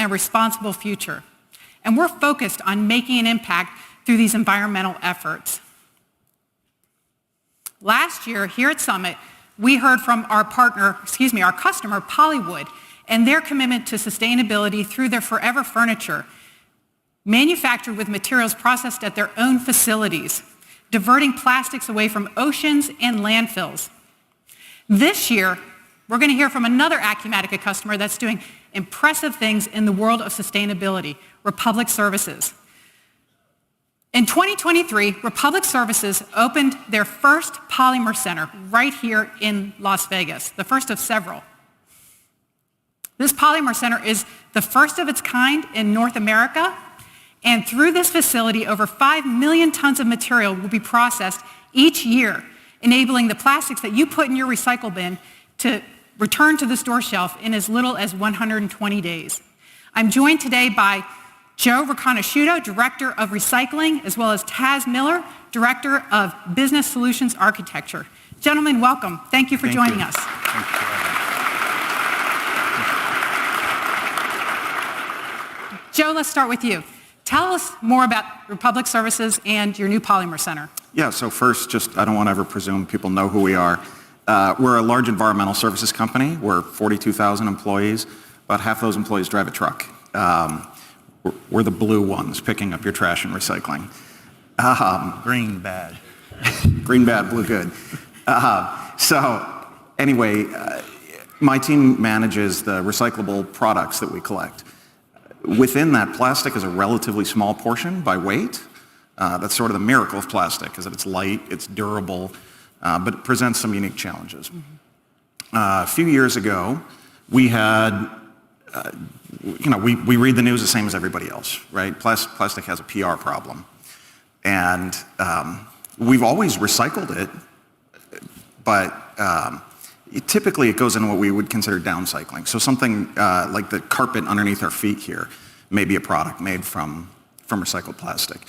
and responsible future. And we're focused on making an impact through these environmental efforts. Last year, here at Summit, we heard from our customer, Polywood, and their commitment to sustainability through their Forever Furniture, manufactured with materials processed at their own facilities, diverting plastics away from oceans and landfills. This year, we're going to hear from another Acumatica customer that's doing impressive things in the world of sustainability, Republic Services. In 2023, Republic Services opened their first polymer center right here in Las Vegas, the first of several. This polymer center is the first of its kind in North America, and through this facility, over 5 million tons of material will be processed each year, enabling the plastics that you put in your recycle bin to return to the store shelf in as little as 120 days. I'm joined today by Joe Riconosciuto, Director of Recycling, as well as Taz Miller, Director of Business Solutions Architecture. Gentlemen, welcome. Thank you for joining us. Thank you. Joe, let's start with you. Tell us more about Republic Services and your new Polymer Center. Yeah, so first, I don't want to ever presume people know who we are. We're a large environmental services company. We're 42,000 employees. About half those employees drive a truck. We're the blue ones picking up your trash and recycling. Green bad. Green bad, blue good. So anyway, my team manages the recyclable products that we collect. Within that, plastic is a relatively small portion by weight. That's sort of the miracle of plastic, is that it's light, it's durable, but it presents some unique challenges. A few years ago, we had, we read the news the same as everybody else, right? Plastic has a PR problem. And we've always recycled it, but typically it goes into what we would consider downcycling. So something like the carpet underneath our feet here may be a product made from recycled plastic.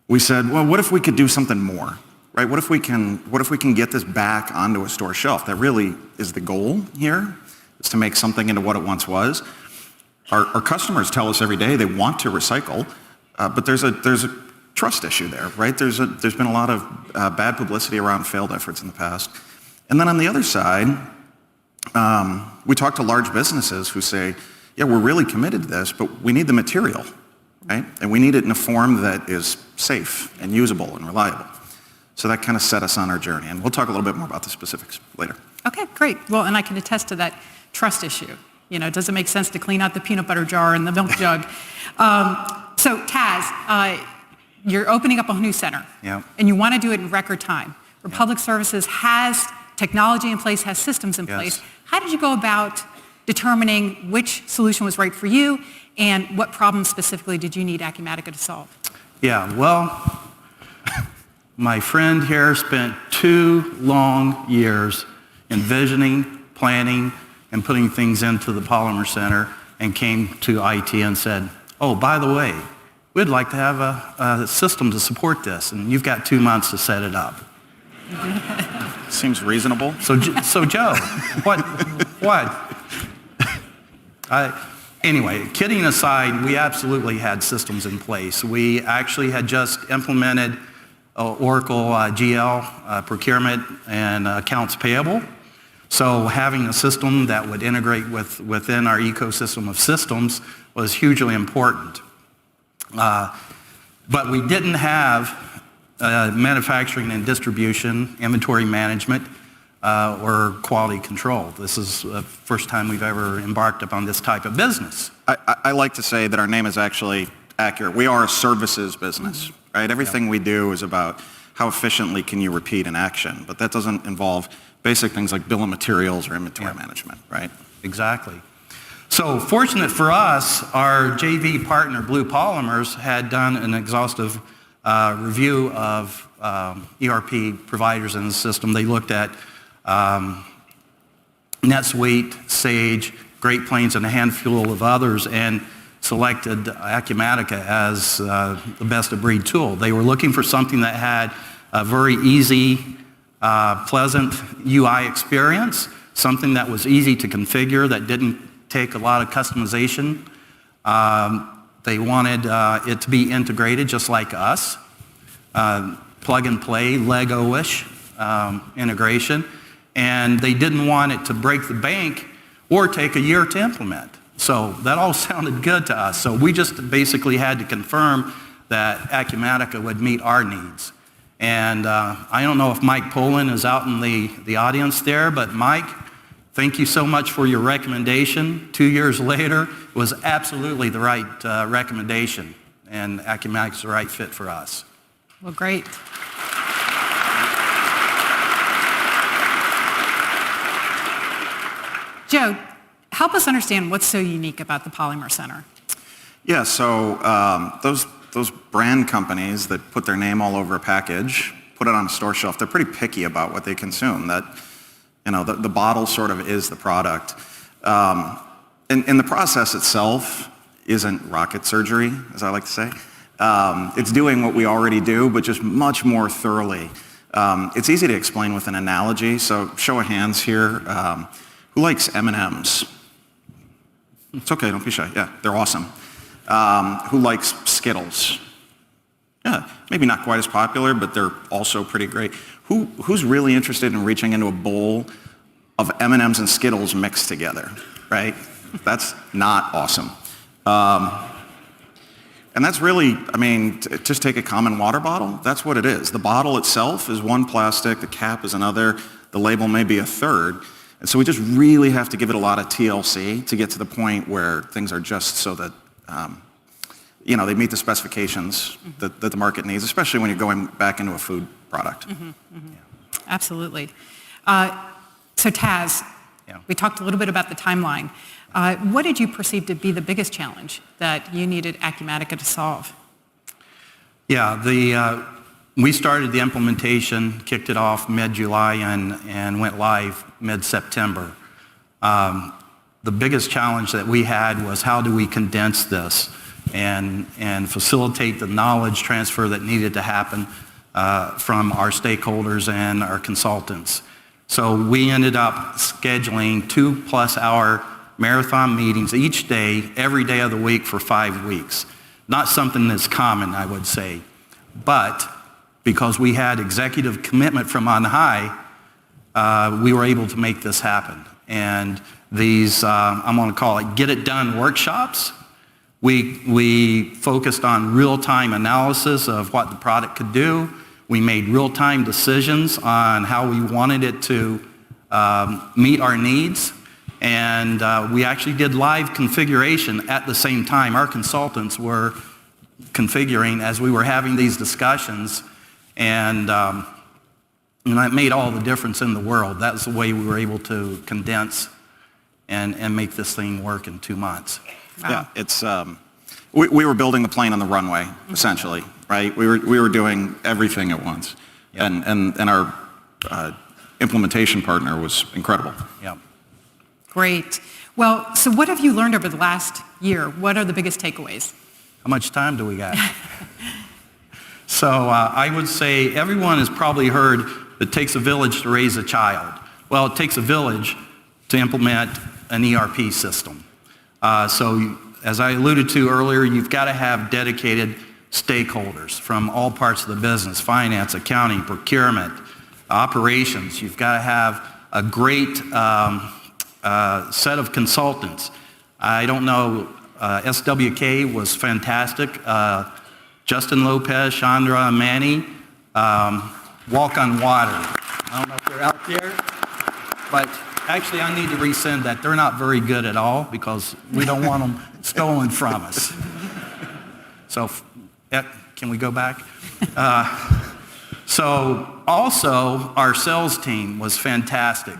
We said, well, what if we could do something more, right? What if we can get this back onto a store shelf? That really is the goal here, is to make something into what it once was. Our customers tell us every day they want to recycle, but there's a trust issue there, right? There's been a lot of bad publicity around failed efforts in the past. And then on the other side, we talk to large businesses who say, yeah, we're really committed to this, but we need the material, right? And we need it in a form that is safe and usable and reliable. So that kind of set us on our journey. And we'll talk a little bit more about the specifics later. Okay, great. Well, and I can attest to that trust issue. Does it make sense to clean out the peanut butter jar and the milk jug? So Taz, you're opening up a new center. Yeah. And you want to do it in record time. Republic Services has technology in place, has systems in place. How did you go about determining which solution was right for you, and what problems specifically did you need Acumatica to solve? Yeah, well, my friend here spent 2 long years envisioning, planning, and putting things into the Polymer Center, and came to IT and said, oh, by the way, we'd like to have a system to support this, and you've got 2 months to set it up. Seems reasonable. So Joe, what? Anyway, kidding aside, we absolutely had systems in place. We actually had just implemented Oracle GL procurement and accounts payable. So having a system that would integrate within our ecosystem of systems was hugely important. But we didn't have manufacturing and distribution, inventory management, or quality control. This is the first time we've ever embarked upon this type of business. I like to say that our name is actually accurate. We are a services business, right? Everything we do is about how efficiently can you repeat an action, but that doesn't involve basic things like bill of materials or inventory management, right? Exactly. So fortunate for us, our JV partner, Blue Polymers, had done an exhaustive review of ERP providers in the system. They looked at NetSuite, Sage, Great Plains, and a handful of others, and selected Acumatica as the best of breed tool. They were looking for something that had a very easy, pleasant UI experience, something that was easy to configure, that didn't take a lot of customization, They wanted it to be integrated just like us, plug and play, Lego-ish integration, and they didn't want it to break the bank or take a year to implement. So that all sounded good to us. So we just basically had to confirm that Acumatica would meet our needs. And I don't know if Mike Poland is out in the audience there, but Mike, thank you so much for your recommendation. 2 years later, it was absolutely the right recommendation, and Acumatic's the right fit for us. Well, great. Joe, help us understand what's so unique about the Polymer Center. Yeah, so those brand companies that put their name all over a package, put it on a store shelf, they're pretty picky about what they consume. That, you know, the bottle sort of is the product. And the process itself isn't rocket surgery, as I like to say. It's doing what we already do, but just much more thoroughly. It's easy to explain with an analogy, so show of hands here. Who likes M&Ms? It's okay, don't be shy. Yeah, they're awesome. Who likes Skittles? Yeah, maybe not quite as popular, but they're also pretty great. Who's really interested in reaching into a bowl of M&Ms and Skittles mixed together, right? That's not awesome. And that's really, I mean, just take a common water bottle. That's what it is. The bottle itself is one plastic, the cap is another, the label may be a third. And so we just really have to give it a lot of TLC to get to the point where things are just so that, you know, they meet the specifications that the market needs, especially when you're going back into a food product. Yeah. Absolutely. So Taz, we talked a little bit about the timeline. What did you perceive to be the biggest challenge that you needed Acumatica to solve? Yeah, we started the implementation, kicked it off mid-July and went live mid-September. The biggest challenge that we had was how do we condense this and facilitate the knowledge transfer that needed to happen from our stakeholders and our consultants. So we ended up scheduling 2+ hour marathon meetings each day, every day of the week for 5 weeks. Not something that's common, I would say. But because we had executive commitment from on high, we were able to make this happen. And these, I'm going to call it get it done workshops, we focused on real-time analysis of what the product could do. We made real-time decisions on how we wanted it to meet our needs. And we actually did live configuration at the same time. Our consultants were configuring as we were having these discussions. And that made all the difference in the world. That's the way we were able to condense and make this thing work in 2 months. Wow. Yeah, it's we were building the plane on the runway, essentially, right? We were doing everything at once, and our implementation partner was incredible. Yeah. Great. Well, so what have you learned over the last year? What are the biggest takeaways? How much time do we got? So I would say everyone has probably heard it takes a village to raise a child. Well, it takes a village to implement an ERP system. So as I alluded to earlier, you've got to have dedicated stakeholders from all parts of the business: finance, accounting, procurement, operations. You've got to have a great set of consultants. I don't know, SWK was fantastic. Justin Lopez, Chandra, and Manny, walk on water. I don't know if they're out there, but actually I need to rescind that. They're not very good at all because we don't want them stolen from us. So, can we go back? So also our sales team was fantastic.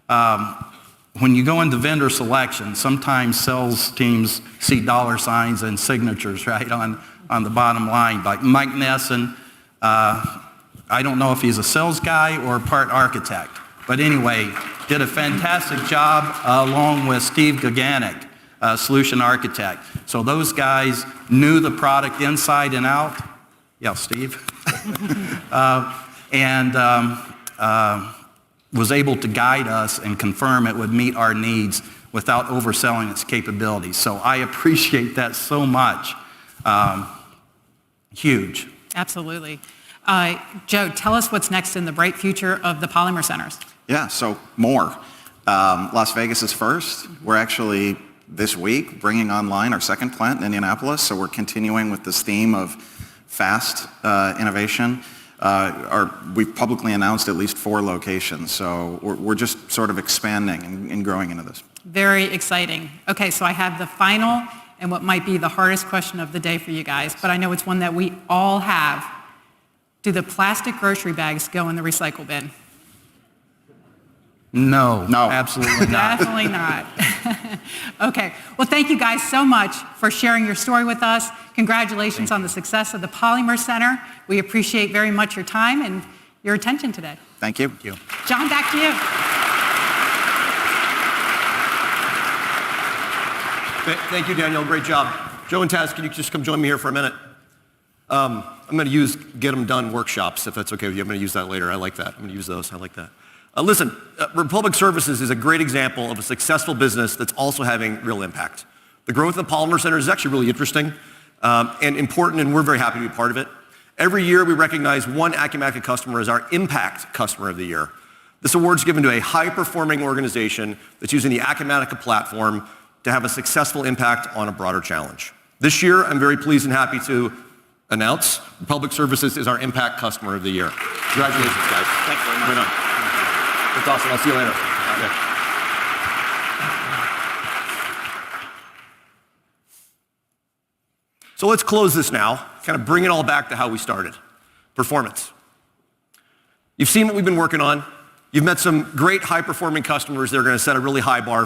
When you go into vendor selection, sometimes sales teams see dollar signs and signatures, right, on the bottom line. Like Mike Nesson, I don't know if he's a sales guy or part architect, but anyway, did a fantastic job along with Steve Gaganek, solution architect. So those guys knew the product inside and out. Yeah, Steve. And was able to guide us and confirm it would meet our needs without overselling its capabilities. So I appreciate that so much. Huge. Absolutely. Joe, tell us what's next in the bright future of the Polymer Centers. Yeah, so more. Las Vegas is first. We're actually, this week, bringing online our second plant in Indianapolis, so we're continuing with this theme of fast innovation. We've publicly announced at least 4 locations, so we're just sort of expanding and growing into this. Very exciting. Okay, so I have the final and what might be the hardest question of the day for you guys, but I know it's one that we all have. Do the plastic grocery bags go in the recycle bin? No, No. absolutely not. Definitely not. Okay, well, thank you guys so much for sharing your story with us. Congratulations on the success of the Polymer Center. We appreciate very much your time and your attention today. Thank you. Thank you. John, back to you. Thank you, Daniel. Great job. Joe and Taz, can you just come join me here for a minute? I'm going to use get them done workshops, if that's okay with you. I'm going to use that later. I like that. I'm going to use those. I like that. Listen, Republic Services is a great example of a successful business that's also having real impact. The growth of the Polymer Center is actually really interesting and important, and we're very happy to be part of it. Every year, we recognize one Acumatica customer as our Impact Customer of the Year. This award is given to a high-performing organization that's using the Acumatica platform to have a successful impact on a broader challenge. This year, I'm very pleased and happy to announce Republic Services is our Impact Customer of the Year. Congratulations, guys. Thanks very much. Right on. That's awesome. I'll see you later. Okay. So let's close this now, kind of bring it all back to how we started. Performance. You've seen what we've been working on. You've met some great high-performing customers that are going to set a really high bar